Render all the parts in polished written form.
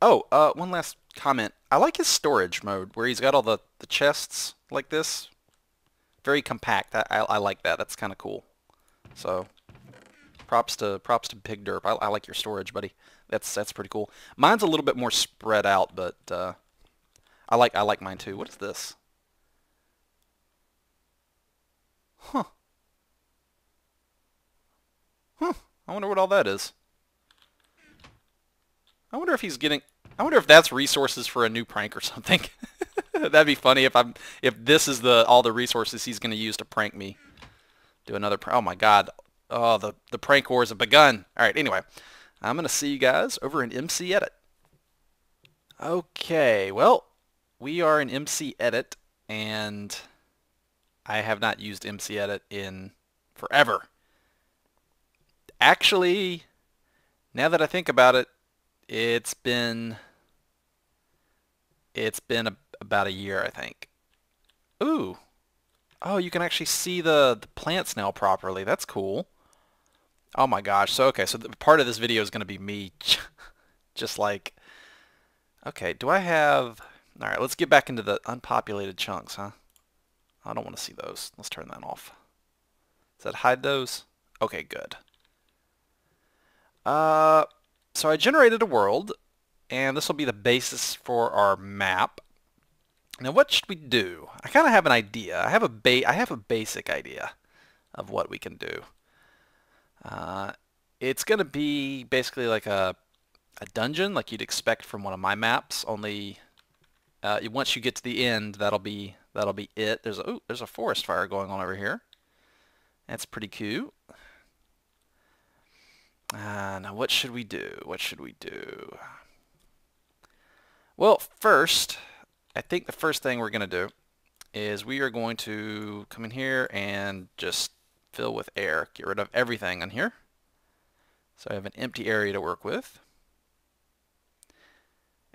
Oh, one last comment. I like his storage mode where he's got all the chests like this. Very compact. I like that. That's kind of cool. So props to Pig Derp. I like your storage, buddy. That's pretty cool. Mine's a little bit more spread out, but I like mine too. What is this? Huh. Huh. I wonder what all that is. I wonder if he's getting. I wonder if that's resources for a new prank or something. That'd be funny if this is all the resources he's going to use to prank me. Do another prank. Oh my God. Oh, the prank wars have begun. All right. Anyway, I'm going to see you guys over in MCEdit. Okay. Well, we are in MCEdit, and I have not used MCEdit in forever. Actually, now that I think about it, it's been about a year, I think. Ooh. Oh, you can actually see the plants now properly. That's cool. Oh my gosh. So okay, so part of this video is going to be me just like okay, do I have all right, let's get back into the unpopulated chunks, huh? I don't want to see those. Let's turn that off. Does that hide those? Okay, good. So I generated a world, and this will be the basis for our map. Now, what should we do? I kind of have an idea. I have a basic idea of what we can do. It's going to be basically like a dungeon, like you'd expect from one of my maps. Only once you get to the end, that'll be it. There's a forest fire going on over here. That's pretty cute. Now, what should we do? What should we do? Well, first, I think the first thing we're going to do is we are going to come in here and just fill with air. Get rid of everything in here. So I have an empty area to work with.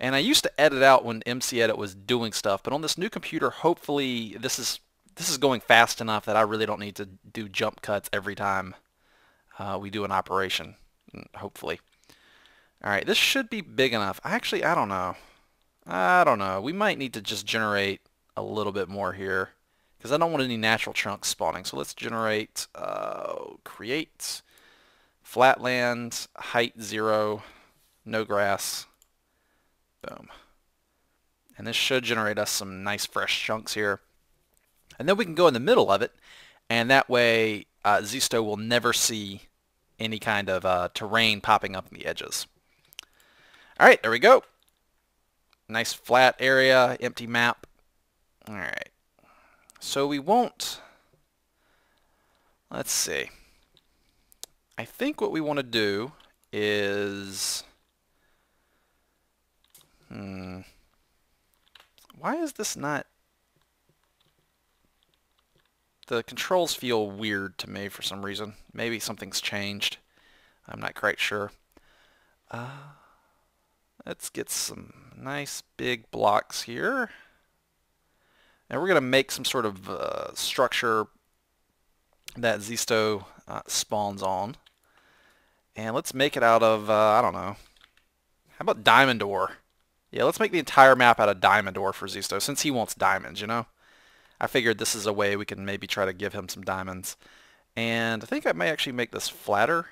And I used to edit out when MCEdit was doing stuff, but on this new computer, hopefully this is going fast enough that I really don't need to do jump cuts every time we do an operation, hopefully. All right, this should be big enough. I don't know. I don't know. We might need to just generate a little bit more here because I don't want any natural chunks spawning. So let's generate, create, flatland, height 0, no grass. Boom. And this should generate us some nice fresh chunks here. And then we can go in the middle of it, and that way Zisto will never see any kind of terrain popping up in the edges. All right, there we go. Nice flat area, empty map. All right. So we won't, let's see. I think what we want to do is, why is this not, the controls feel weird to me for some reason. Maybe something's changed. I'm not quite sure. Let's get some nice big blocks here. Now we're going to make some sort of structure that Zisto spawns on. And let's make it out of, I don't know. How about diamond ore? Yeah, let's make the entire map out of diamond ore for Zisto, since he wants diamonds, you know? I figured this is a way we can maybe try to give him some diamonds. And I think I may actually make this flatter.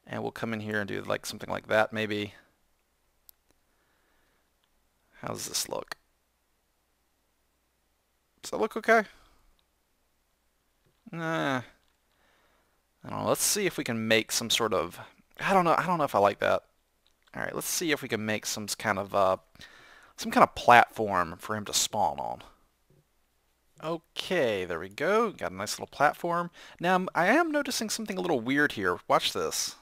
And we'll come in here and do like something like that, maybe. How does this look? Does that look okay? Nah. I don't know. Let's see if we can make some sort of, I don't know if I like that. All right, let's see if we can make some kind of platform for him to spawn on. Okay, there we go. Got a nice little platform. Now I am noticing something a little weird here. Watch this.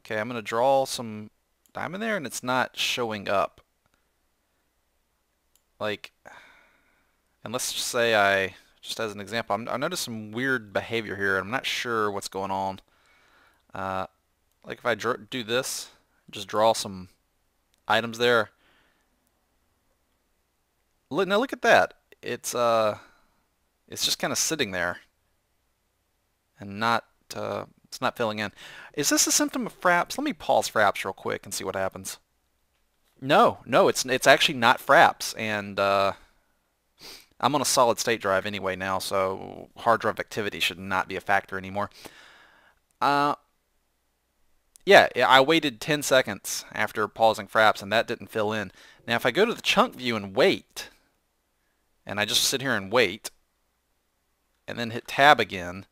Okay, I'm going to draw some diamond there, and it's not showing up. Like, and let's just say just as an example, I noticed some weird behavior here, and I'm not sure what's going on. Like if I do this, just draw some items there. Now look at that. It's just kind of sitting there, and it's not filling in. Is this a symptom of Fraps? Let me pause Fraps real quick and see what happens. No, no, it's actually not fraps, and I'm on a solid state drive anyway now, so hard drive activity should not be a factor anymore. Uh, yeah, I waited 10 seconds after pausing fraps, and that didn't fill in. Now, if I go to the chunk view and wait, and I just sit here and wait, and then hit tab again,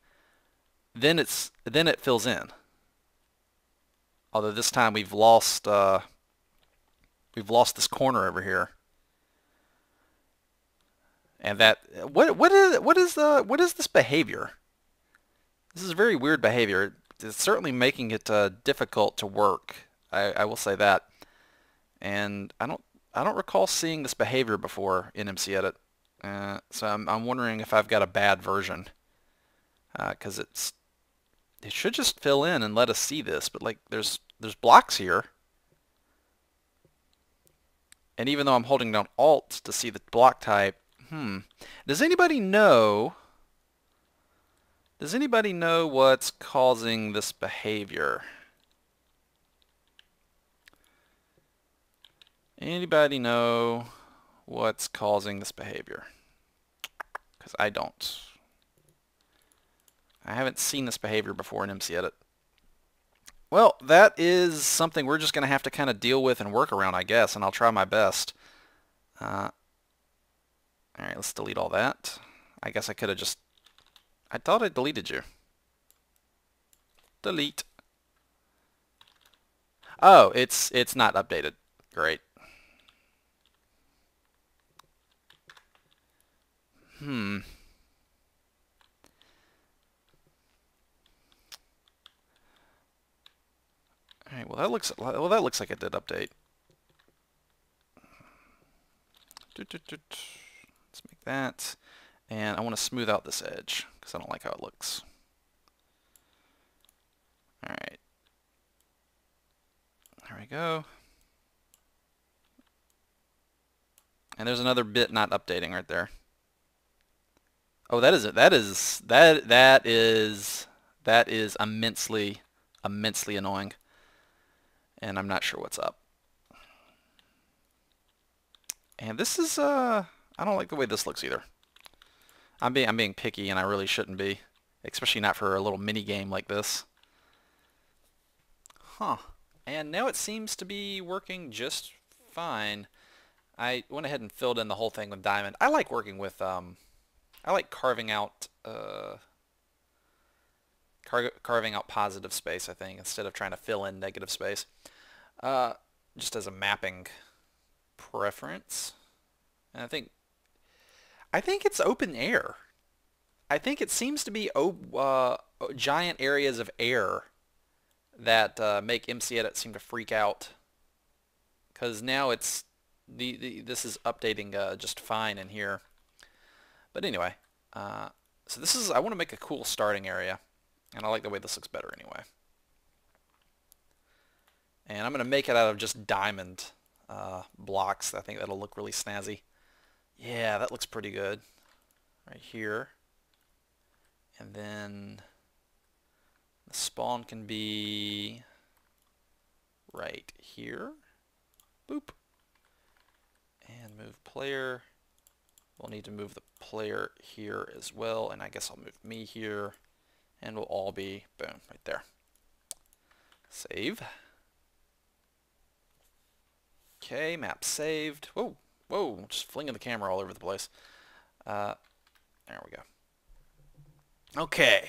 then it fills in. Although this time we've lost this corner over here. And that what is this behavior? This is very weird behavior. It's certainly making it difficult to work. I will say that. And I don't recall seeing this behavior before in MCEdit. So I'm wondering if I've got a bad version, because it should just fill in and let us see this, but like there's blocks here, and even though I'm holding down Alt to see the block type, does anybody know? Does anybody know what's causing this behavior? Anybody know what's causing this behavior? Because I don't. I haven't seen this behavior before in MCEdit. Well, that is something we're just going to have to kind of deal with and work around, I guess, and I'll try my best. Alright, let's delete all that. I guess I could have just... I thought I deleted you. Delete. Oh, it's not updated. Great. Alright, well that looks like it did update. Let's make that. And I want to smooth out this edge because I don't like how it looks. Alright. There we go. And there's another bit not updating right there. Oh, that is immensely annoying. And I'm not sure what's up. And this is I don't like the way this looks either. I'm being picky, and I really shouldn't be, especially not for a little mini game like this. Huh. And now it seems to be working just fine. I went ahead and filled in the whole thing with diamond. I like working with I like carving out positive space, I think, instead of trying to fill in negative space. Just as a mapping preference. And I think it's open air. I think it seems to be giant areas of air that make MCEdit seem to freak out. Because now this is updating just fine in here. But anyway, so I want to make a cool starting area, and I like the way this looks better anyway. And I'm going to make it out of just diamond blocks. I think that'll look really snazzy. Yeah, that looks pretty good. Right here. And then the spawn can be right here. Boop. And move player. We'll need to move the player here as well, and I guess I'll move me here, and we'll all be, boom, right there. Save. Okay, map saved. Whoa, whoa, just flinging the camera all over the place. There we go. Okay,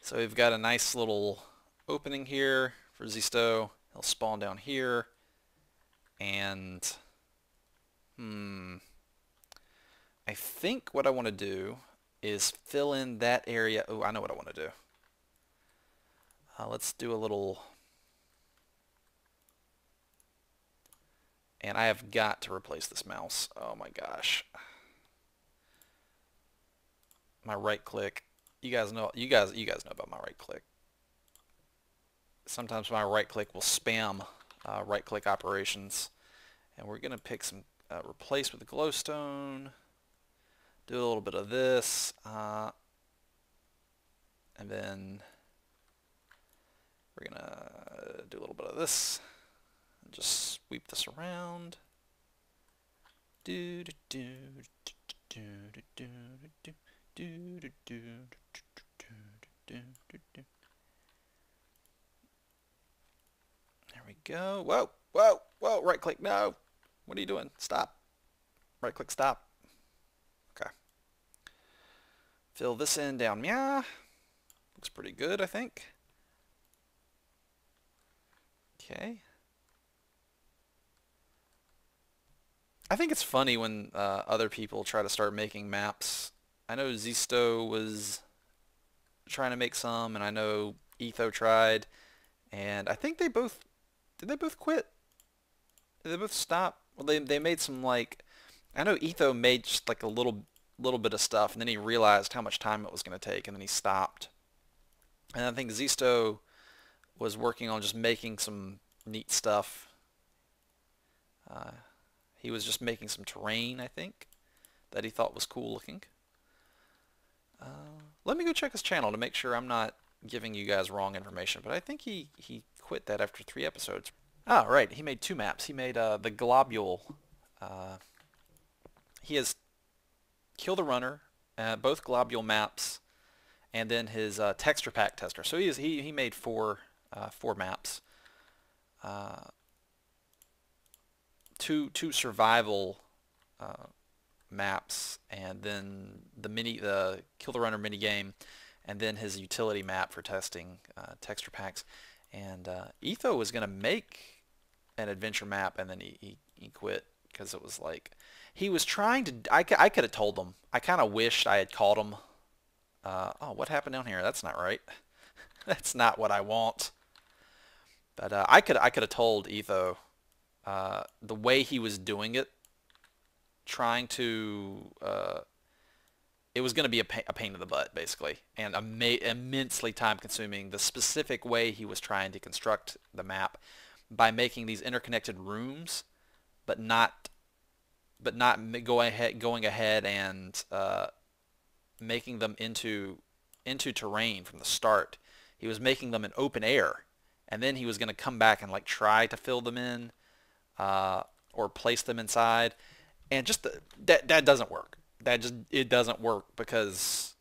so we've got a nice little opening here for Zisto. He'll spawn down here, and I think what I want to do is fill in that area. Oh, I know what I want to do. Let's do a little... And I have got to replace this mouse. Oh my gosh. My right click. You guys know about my right click. Sometimes my right click will spam right click operations. And we're going to pick some replace with the glowstone. Do a little bit of this, and then we're gonna do a little bit of this, Just sweep this around. Do do do do do do do do do do do do do. There we go. Whoa, whoa, whoa! Right click. No. What are you doing? Stop. Right click. Stop. Okay. Fill this in down. Yeah. Looks pretty good, I think. Okay. I think it's funny when other people try to start making maps. I know Zisto was trying to make some, and I know Etho tried, and I think they both did they both quit? Did they both stop? Well, they made some like I know Etho made just like a little bit of stuff, and then he realized how much time it was going to take, and then he stopped. And I think Zisto was working on just making some neat stuff. He was just making some terrain, I think, that he thought was cool looking. Let me go check his channel to make sure I'm not giving you guys wrong information, but I think he quit that after 3 episodes. Ah, right, he made 2 maps. He made the Globule. He has Kill the Runner, both Globule maps, and then his texture pack tester. So he made 4 maps. Two survival maps, and then the Kill the Runner mini game, and then his utility map for testing texture packs. And Etho was gonna make an adventure map, and then he quit because it was like he was trying to. I could have told him. I kind of wished I had called him. Oh, what happened down here? That's not right. That's not what I want. But I could have told Etho the way he was doing it, trying to it was going to be a pain in the butt, basically, and immensely time consuming. The specific way he was trying to construct the map by making these interconnected rooms, but not going ahead and making them into terrain from the start. He was making them in open air, and then he was going to come back and like try to fill them in or place them inside, and just that doesn't work. It doesn't work because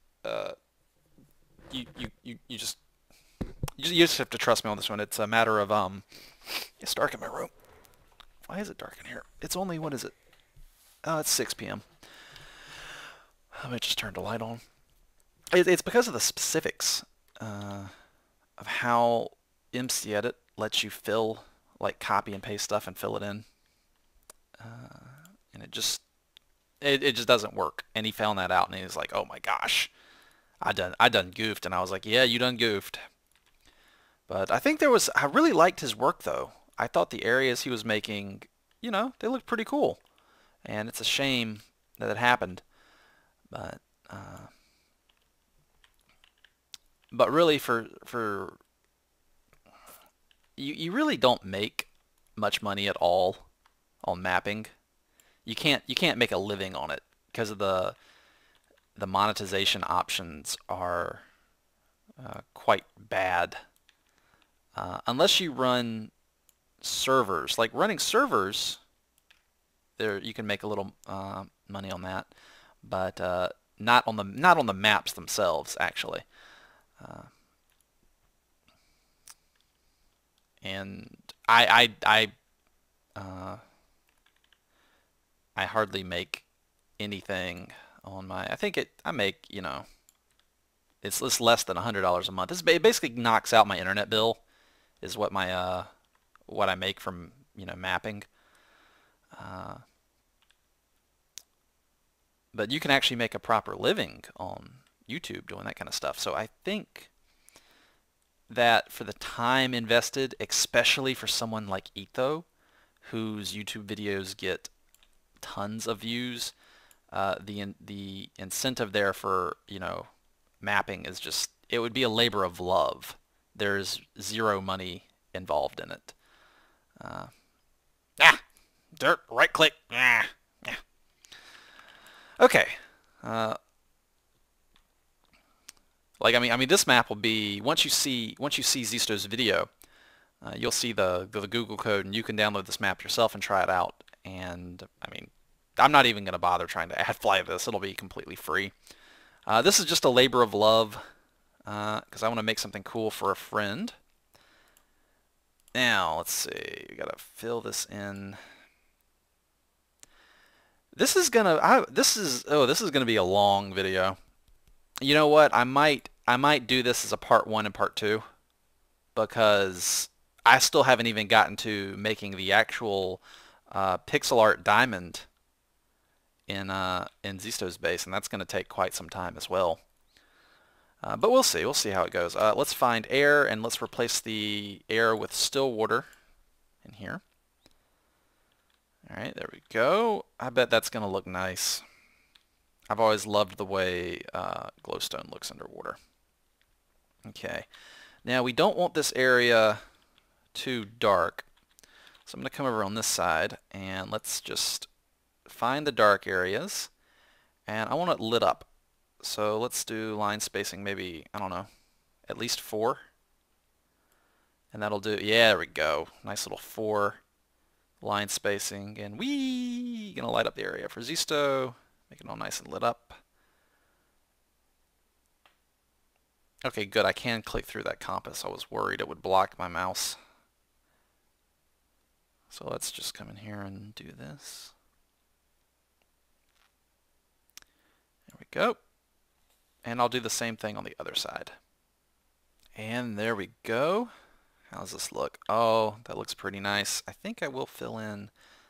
you just have to trust me on this one. It's a matter of it's dark in my room. Why is it dark in here? It's only, what is it? Oh, it's 6 p.m. Let me just turn the light on. It's because of the specifics of how MCEdit lets you fill, like, copy and paste stuff and fill it in, and it just doesn't work. And he found that out, and he was like, "Oh my gosh, I done goofed." And I was like, "Yeah, you done goofed." But I think I really liked his work though. I thought the areas he was making, they looked pretty cool, and it's a shame that it happened. But really, for you really don't make much money at all on mapping. You can't make a living on it because of the monetization options are quite bad. Unless you run servers. Like running servers, you can make a little money on that, but not on the maps themselves actually. And I hardly make anything on my. I make it's less than $100 a month. It basically knocks out my internet bill, is what I make from mapping. But you can actually make a proper living on YouTube doing that kind of stuff. So I think that for the time invested, especially for someone like Etho, whose YouTube videos get tons of views, the incentive there for mapping is just, it would be a labor of love. There's zero money involved in it. Dirt, right click. Yeah. Okay. Like I mean, this map will be once you see Zisto's video, You'll see the Google code, and you can download this map yourself and try it out. And I mean, I'm not even going to bother trying to add fly this. It'll be completely free. This is just a labor of love because I want to make something cool for a friend. Now, let's see. We got to fill this in. This is gonna this is gonna be a long video. You know what? I might do this as a part 1 and part 2 because I still haven't even gotten to making the actual pixel art diamond in Zisto's base, and that's going to take quite some time as well. But we'll see. We'll see how it goes. Let's find air, and let's replace the air with still water in here. All right, there we go. I bet that's going to look nice. I've always loved the way glowstone looks underwater. Okay. Now, we don't want this area too dark. So I'm going to come over on this side, and let's just find the dark areas. And I want it lit up. So let's do line spacing maybe, I don't know, at least 4. And that'll do, yeah, there we go. Nice little 4 line spacing. And we gonna light up the area for Zisto. Make it all nice and lit up. Okay, good. I can click through that compass. I was worried it would block my mouse. So let's just come in here and do this. There we go. And I'll do the same thing on the other side. And there we go. How's this look? Oh, that looks pretty nice. I think I will fill in,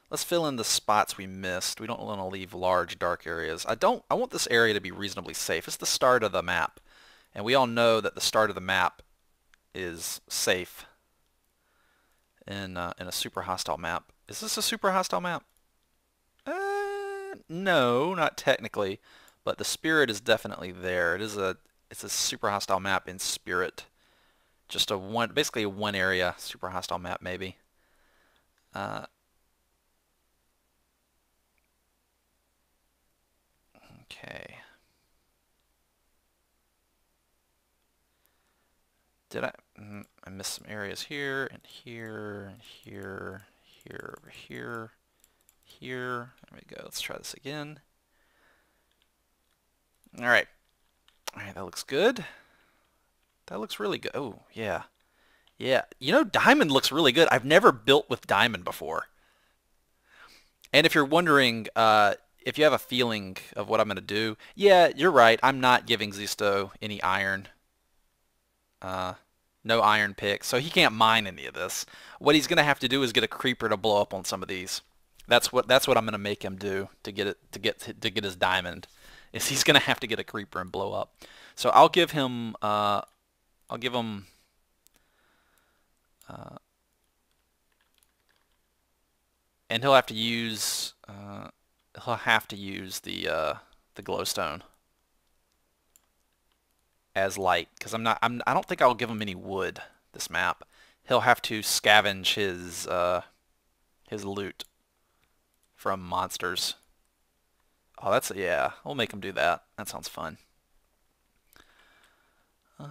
let's fill in the spots we missed. We don't want to leave large dark areas. I want this area to be reasonably safe. It's the start of the map. And we all know that the start of the map is safe in a super hostile map. Is this a super hostile map? No, not technically, but the spirit is definitely there. It's a super hostile map in spirit. Just basically a one area super hostile map maybe. Okay. Did I missed some areas here and here and here, here, over here, here. There we go. Let's try this again. All right. All right, that looks good. That looks really good. Oh, yeah. Yeah. You know, diamond looks really good. I've never built with diamond before. And if you're wondering, if you have a feeling of what I'm going to do, yeah, you're right. I'm not giving Zisto any iron. No iron pick, so he can't mine any of this. What he's going to have to do is get a creeper to blow up on some of these. That's what I'm going to make him do to get his diamond. Is he's going to have to get a creeper and blow up. So I'll give him and he'll have to use the glowstone as light, because I don't think I'll give him any wood this map. He'll have to scavenge his loot from monsters. Oh, yeah, we'll make him do that. That sounds fun. There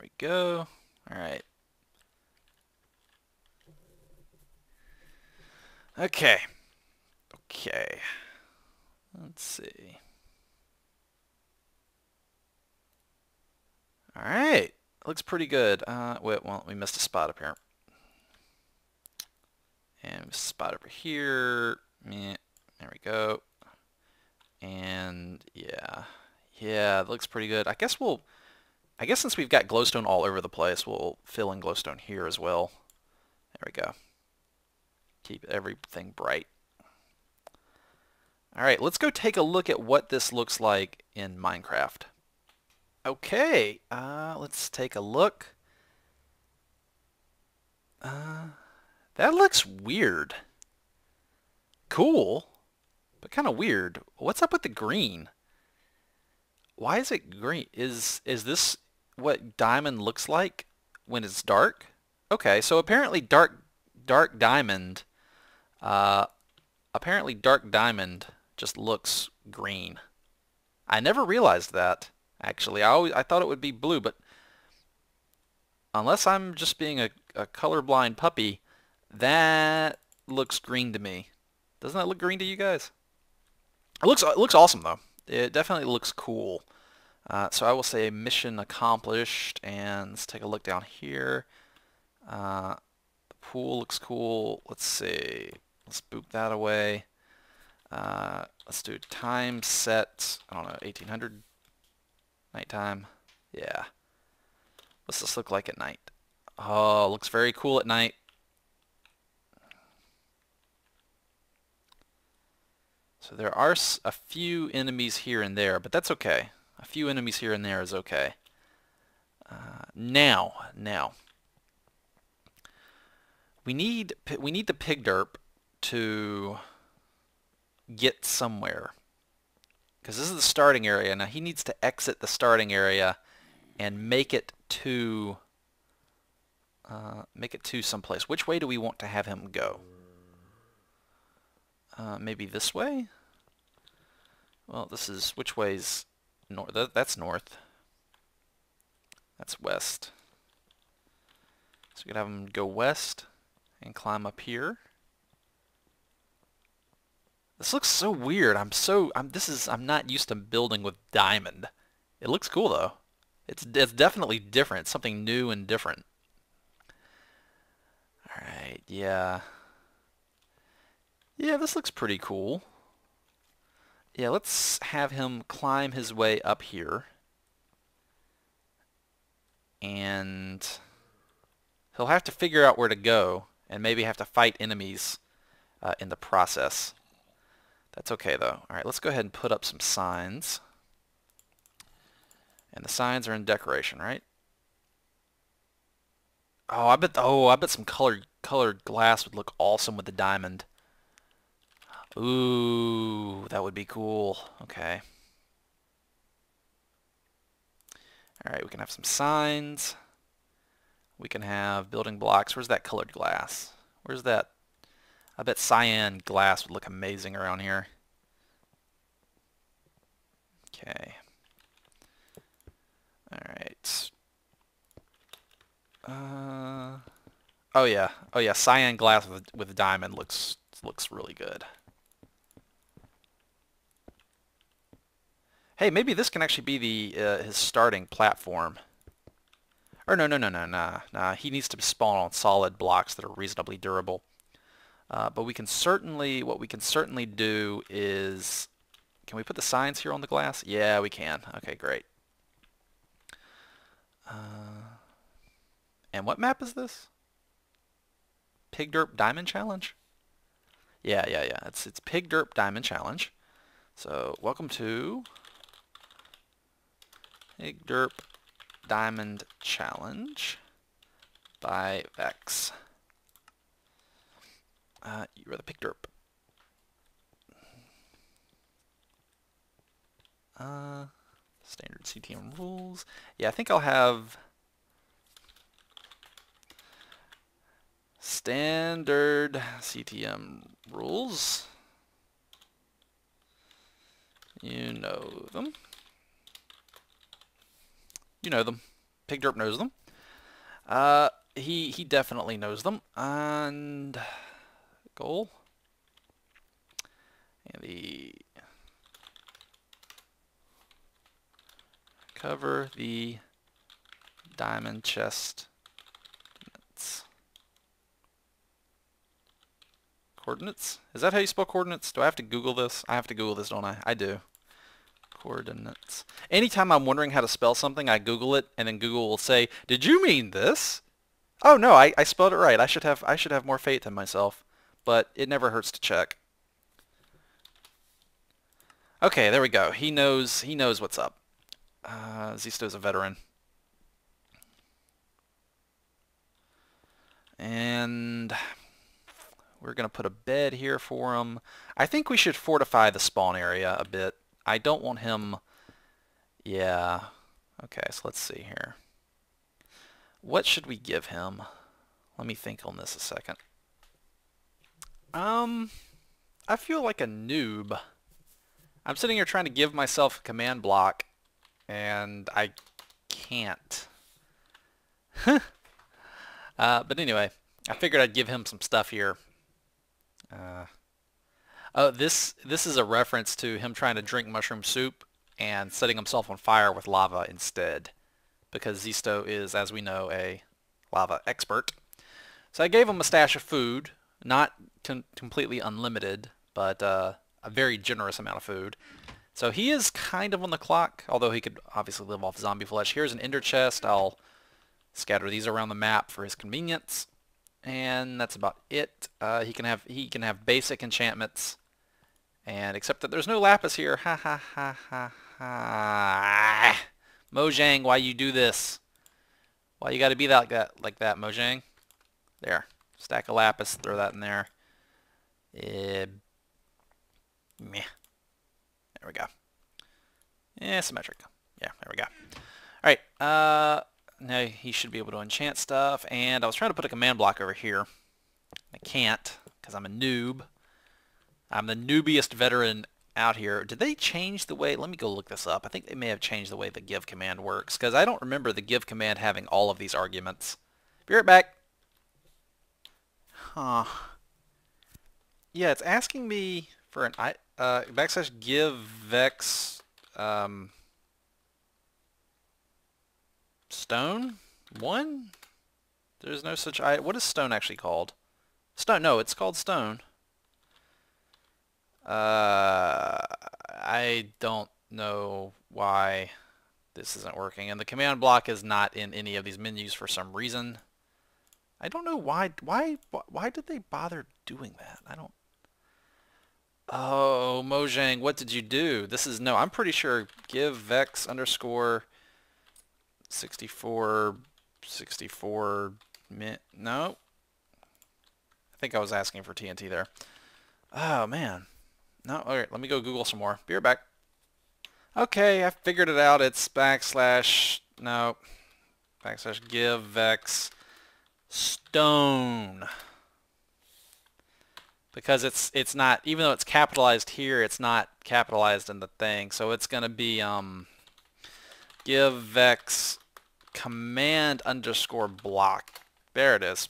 we go. All right. Okay. Okay. Let's see. All right. Looks pretty good. Wait, well, we missed a spot up here. And we missed a spot over here. Meh. There we go. And yeah. Yeah, it looks pretty good. I guess since we've got glowstone all over the place, we'll fill in glowstone here as well. There we go. Keep everything bright. All right, let's go take a look at what this looks like in Minecraft. Okay, let's take a look. That looks weird. Cool, but kind of weird. What's up with the green? Why is it green? Is this what diamond looks like when it's dark? Okay, so apparently dark diamond just looks green. I never realized that, actually. I thought it would be blue, but unless I'm just being a colorblind puppy, that looks green to me. Doesn't that look green to you guys? It looks awesome though. It definitely looks cool. So I will say mission accomplished, and let's take a look down here. The pool looks cool. Let's see. Let's boot that away. Let's do time set. I don't know, 1800 nighttime. Yeah. What's this look like at night? Oh, looks very cool at night. So there are a few enemies here and there, but that's okay. A few enemies here and there is okay. Now, we need the pig derp to get somewhere, because this is the starting area. Now he needs to exit the starting area and make it to someplace. Which way do we want to have him go? Maybe this way? Well, this is, which way's north? That's north. That's west. So we could have him go west and climb up here. This looks so weird. I'm not used to building with diamond. It looks cool though. It's definitely different. It's something new and different. All right, yeah. Yeah, this looks pretty cool. Yeah, let's have him climb his way up here. And he'll have to figure out where to go, and maybe have to fight enemies in the process. That's okay though. Alright, let's go ahead and put up some signs. And the signs are in decoration, right? Oh, I bet some colored glass would look awesome with the diamond. Ooh, that would be cool. Okay. Alright, we can have some signs. We can have building blocks. Where's that colored glass? Where's that? I bet cyan glass would look amazing around here. Okay. Alright. Oh yeah. Oh yeah, cyan glass with diamond looks really good. Hey, maybe this can actually be the his starting platform. Or nah. He needs to spawn on solid blocks that are reasonably durable. But what we can certainly do is, can we put the signs here on the glass? Yeah, we can. Okay, great. And what map is this? Pig Derp Diamond Challenge? Yeah. It's Pig Derp Diamond Challenge. So welcome to Pig Derp Diamond Challenge by Vechs. You are the Pig Derp. Standard CTM rules. Yeah, I think I'll have standard CTM rules. You know them. You know them. Pig Derp knows them. He definitely knows them. And goal. And the cover the diamond chest coordinates. Is that how you spell coordinates? Do I have to Google this? I have to Google this, don't I? I do. Coordinates. Anytime I'm wondering how to spell something, I Google it, and then Google will say, "Did you mean this?" Oh no, I spelled it right. I should have more faith in myself, but it never hurts to check. Okay, there we go. He knows what's up. Zisto's a veteran. And we're going to put a bed here for him. I think we should fortify the spawn area a bit. I don't want him... Yeah. Okay, so let's see here. What should we give him? Let me think on this a second. I feel like a noob. I'm sitting here trying to give myself a command block, and I can't. But anyway, I figured I'd give him some stuff here. Oh, this is a reference to him trying to drink mushroom soup and setting himself on fire with lava instead, because Zisto is, as we know, a lava expert. So I gave him a stash of food, not completely unlimited, but a very generous amount of food. So he is kind of on the clock, although he could obviously live off zombie flesh. Here's an ender chest. I'll scatter these around the map for his convenience, and that's about it. He can have basic enchantments, and except that there's no lapis here. Ha ha ha ha ha. Mojang, why you do this? Why you got to be like that, Mojang? There, stack of lapis. Throw that in there. Meh. There we go. Yeah, symmetric. Yeah, there we go. Alright, now he should be able to enchant stuff, and I was trying to put a command block over here. I can't, because I'm a noob. I'm the noobiest veteran out here. Did they change the way, let me go look this up. I think they may have changed the way the give command works, because I don't remember the give command having all of these arguments. Be right back. Huh. Yeah, it's asking me for an backslash give Vechs stone 1. There's no such what is stone actually called? Stone? No, it's called stone. I don't know why this isn't working, and the command block is not in any of these menus for some reason. I don't know why did they bother doing that? I don't. Oh, Mojang, what did you do? This is no. I'm pretty sure give Vechs underscore 64 no. I think I was asking for TNT there. Oh man. No, alright, let me go Google some more. Be right back. Okay, I figured it out. It's backslash give Vechs stone. Because it's not, even though it's capitalized here, it's not capitalized in the thing. So it's gonna be give Vechs command underscore block. There it is.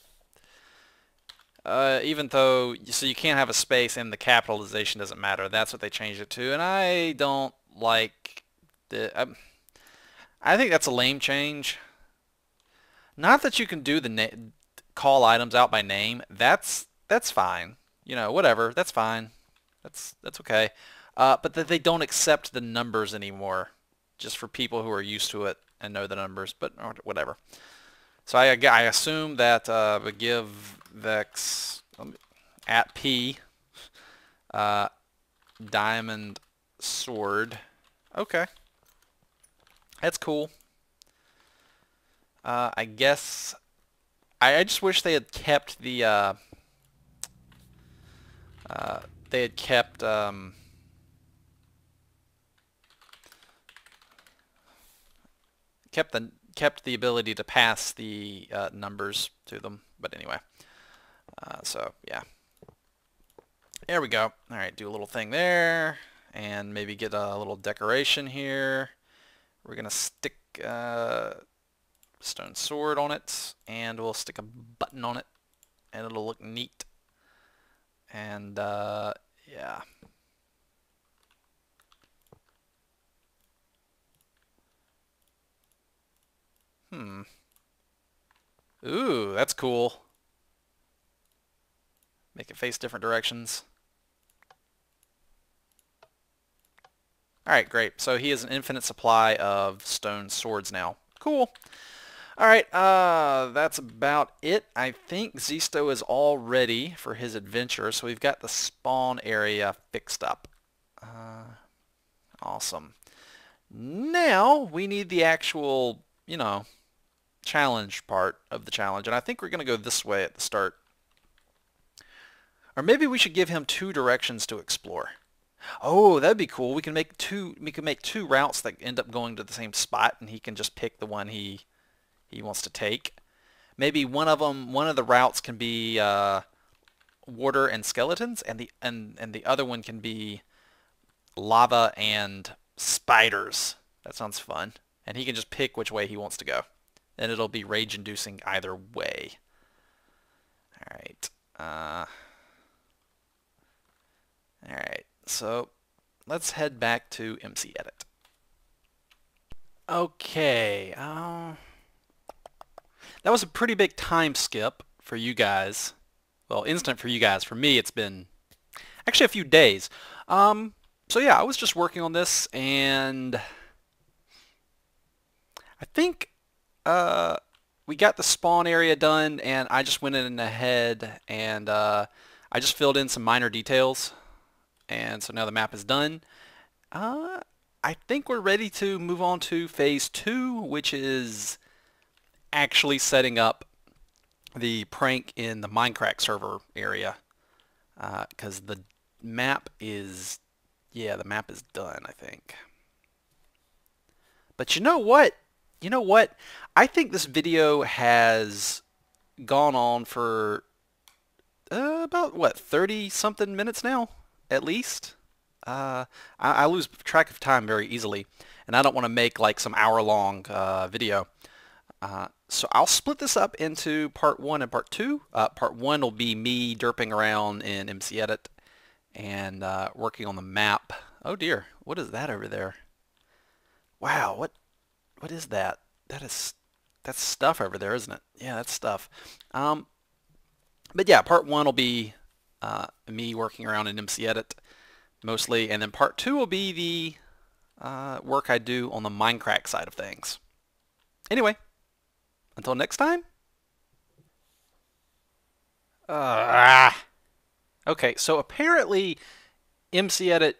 Even though, so you can't have a space and the capitalization doesn't matter. That's what they changed it to, and I don't like the. I think that's a lame change. Not that you can do the call items out by name. That's fine. You know, whatever. That's fine. That's okay. But that they don't accept the numbers anymore, just for people who are used to it and know the numbers. But whatever. So I assume that we give Vechs at P diamond sword. Okay, that's cool. I guess I just wish they had kept the kept the ability to pass the numbers to them. But anyway, so yeah, there we go. All right, do a little thing there, and maybe get a little decoration here. We're gonna stick stone sword on it, and we'll stick a button on it, and it'll look neat. And yeah. Ooh, that's cool. Make it face different directions. Alright, great. So he has an infinite supply of stone swords now. Cool. Alright, that's about it. I think Zisto is all ready for his adventure, so we've got the spawn area fixed up. Awesome. Now, we need the actual, you know, challenge part of the challenge, and I think we're going to go this way at the start. Or maybe we should give him 2 directions to explore. Oh, that'd be cool. We can make two routes that end up going to the same spot, and he can just pick the one he wants to take. Maybe one of the routes can be water and skeletons, and the other one can be lava and spiders. That sounds fun. And he can just pick which way he wants to go. And it'll be rage-inducing either way. Alright. Alright, so let's head back to MCEdit. Okay, that was a pretty big time skip for you guys. Well, instant for you guys. For me, it's been actually a few days. So yeah, I was just working on this, and I think we got the spawn area done, and I just went in ahead and I just filled in some minor details, and so now the map is done. I think we're ready to move on to phase 2, which is actually setting up the prank in the Mindcrack server area, because the map is, yeah, the map is done, I think. But you know what? You know what? I think this video has gone on for about, what, 30 something minutes now, at least. I lose track of time very easily, and I don't want to make like some hour-long video. So I'll split this up into part 1 and part 2. Part 1 will be me derping around in MCEdit and working on the map. Oh dear, what is that over there? Wow, what is that? That's stuff over there, isn't it? Yeah, that's stuff. But yeah, part 1 will be me working around in MCEdit mostly, and then part 2 will be the work I do on the Mindcrack side of things. Anyway, until next time. Okay, so apparently MCEdit,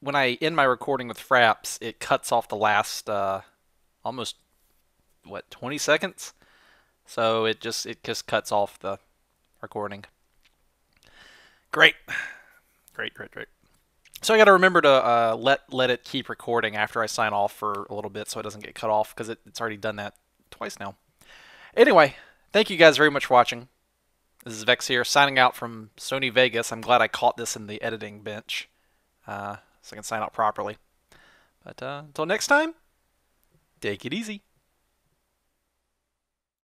when I end my recording with Fraps, it cuts off the last almost, what, 20 seconds? So it just cuts off the recording. Great. Great. So I got to remember to let it keep recording after I sign off for a little bit so it doesn't get cut off, because it's already done that twice now. Anyway, thank you guys very much for watching. This is Vechs here, signing out from Sony Vegas. I'm glad I caught this in the editing bench, so I can sign out properly. But until next time, take it easy.